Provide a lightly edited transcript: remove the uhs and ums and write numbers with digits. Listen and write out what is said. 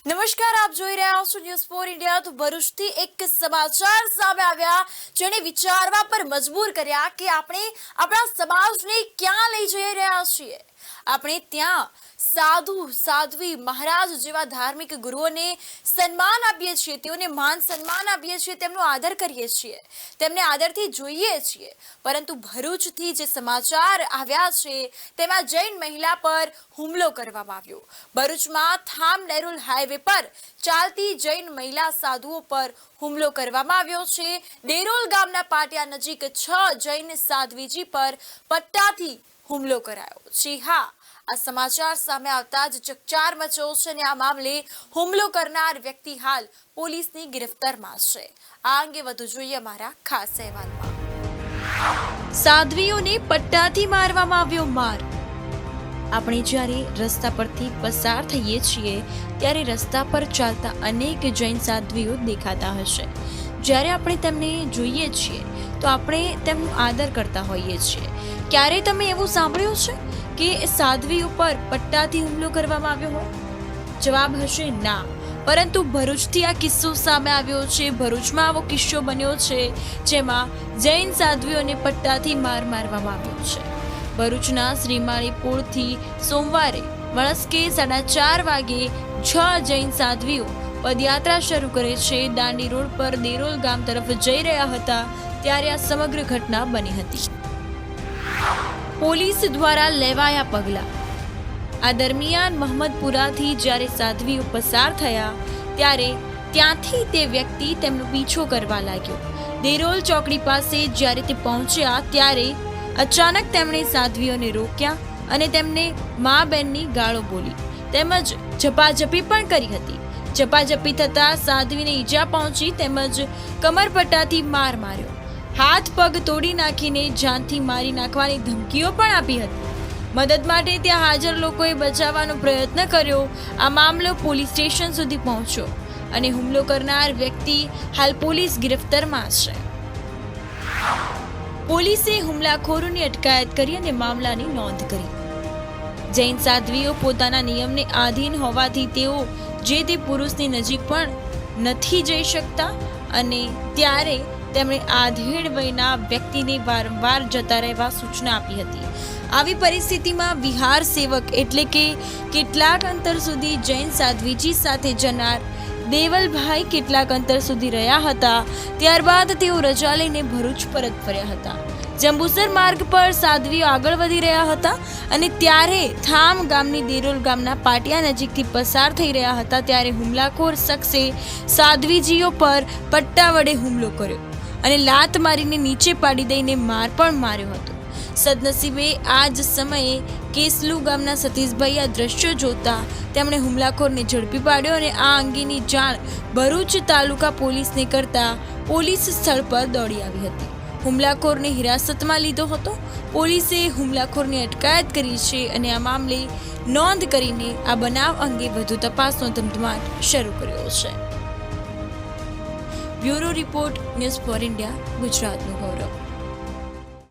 નમસ્કાર, આપ જોઈ રહ્યા છો ન્યૂઝ ફોર ઇન્ડિયા। તો ભરૂચથી એક સમાચાર સામે આવ્યા જેને વિચારવા પર મજબૂર કર્યા કે આપણે આપણા સમાજને ક્યાં લઈ જઈ રહ્યા છીએ। આપણે ત્યાં સાધુ સાધ્વી મહારાજ જેવા ધાર્મિક ગુરુઓને સન્માન આપીએ છીએ, તેઓને માન સન્માન આપીએ છીએ, તેમનો આદર કરીએ છીએ, તેમને આદરથી જોઈએ છીએ, પરંતુ ભરૂચથી જે સમાચાર આવ્યા છે તેમાં જૈન મહિલા પર હુમલો કરવામાં આવ્યો। ભરૂચમાં થામ નેરુલ હાઈવે પર ચાલતી જૈન મહિલા સાધુઓ પર હુમલો કરવામાં આવ્યો છે। ડેરોલ ગામના પાટિયા નજીક 6 જૈન સાધ્વીજી પર પટ્ટાથી હુમલો કરાયો। જી હા, આ સમાચાર સામે આવતા જ ચકચાર મચ્યો છે અને આ મામલે હુમલો કરનાર વ્યક્તિ હાલ પોલીસની ગિરફ્તારમાં છે। આ અંગે વધુ જોઈએ અમારા ખાસ અહેવાલમાં। સાધ્વીઓને પટ્ટાથી મારવામાં આવ્યો માર। આપણે જ્યારે રસ્તા પરથી પસાર થઈએ છીએ ત્યારે રસ્તા પર ચાલતા અનેક જૈન સાધ્વીઓ દેખાતા હશે। જ્યારે આપણે તેમને જોઈએ છીએ તો આપણે તેમનો આદર કરતા હોઈએ છીએ। ક્યારે તમે એવું સાંભળ્યું છે કે સાધ્વીઓ પર પટ્ટાથી હુમલો કરવામાં આવ્યો હોય? જવાબ હશે ના, પરંતુ ભરૂચથી આ કિસ્સો સામે આવ્યો છે। ભરૂચમાં આવો કિસ્સો બન્યો છે જેમાં જૈન સાધ્વીઓને પટ્ટાથી માર મારવામાં આવ્યો છે। ભરૂચના શ્રીમાળી પુલથી સોમવારે મળસ્કે 4:30 વાગે 6 જૈન સાધ્વીઓ પદયાત્રા શરૂ કરે છે। દાંડી રોડ પર દેરોલ ગામ તરફ જઈ રહ્યા હતા ત્યારે આ સમગ્ર ઘટના બની હતી। પોલીસ દ્વારા લેવાયા પગલાં। આ દરમિયાન મહમ્મદપુરાથી જ્યારે સાધ્વીઓ પસાર થયા ત્યારે ત્યાંથી તે વ્યક્તિ તેમનો પીછો કરવા લાગ્યો। દેરોલ ચોકડી પાસે જ્યારે તે પહોંચ્યા ત્યારે અચાનક તેમણે સાધ્વીઓને રોક્યા અને તેમને મા બહેનની ગાળો બોલી તેમજ ઝપાઝપી પણ કરી હતી। ઝપાઝપી થતા સાધ્વીને ઈજા પહોંચી તેમજ કમરપટ્ટાથી માર માર્યો। હાથ પગ તોડી નાખીને જાનથી મારી નાખવાની ધમકીઓ પણ આપી હતી। મદદ માટે ત્યાં હાજર લોકોએ બચાવવાનો પ્રયત્ન કર્યો। આ મામલો પોલીસ સ્ટેશન સુધી પહોંચ્યો અને હુમલો કરનાર વ્યક્તિ હાલ પોલીસ ગિરફ્તારમાં છે। પોલીસે હુમલાખોરોની અટકાયત કરી અને મામલાની નોંધ કરી। જૈન સાધ્વીઓ પોતાના નિયમને આધીન હોવાથી તેઓ જે તે પુરુષની નજીક પણ નથી જઈ શકતા અને ત્યારે તેમણે આધેડ વયના વ્યક્તિને વારંવાર જતા રહેવા સૂચના આપી હતી। આવી પરિસ્થિતિમાં વિહાર સેવક એટલે કે કેટલાક અંતર સુધી જૈન સાધ્વીજી સાથે જનાર દેવલભાઈ કેટલાક અંતર સુધી રહ્યા હતા। ત્યારબાદ તેઓ રજા લઈને ભરૂચ પરત ફર્યા હતા। જંબુસર માર્ગ પર સાધ્વીઓ આગળ વધી રહ્યા હતા અને ત્યારે થામ ગામની દેરોલ ગામના પાટિયા નજીકથી પસાર થઈ રહ્યા હતા ત્યારે હુમલાખોર શખ્સે સાધ્વીજીઓ પર પટ્ટા વડે હુમલો કર્યો અને લાત મારીને નીચે પાડી દઈને માર પણ માર્યો હતો। સદનસીબે આ જ સમયે કેસલુ ગામના સતીશભાઈ આ દ્રશ્યો જોતા તેમણે હુમલાખોરને ઝડપી પાડ્યો અને આ અંગેની જાણ ભરૂચ તાલુકા પોલીસને કરતા પોલીસ સ્થળ પર દોડી આવી હતી। હુમલાખોરને હિરાસતમાં લીધો હતો। પોલીસે હુમલાખોરની અટકાયત કરી છે અને આ મામલે નોંધ કરીને આ બનાવ અંગે વધુ તપાસનો ધમધમાટ શરૂ કર્યો છે। Bureau report, news for India, ગુજરાતનું ગૌરવ।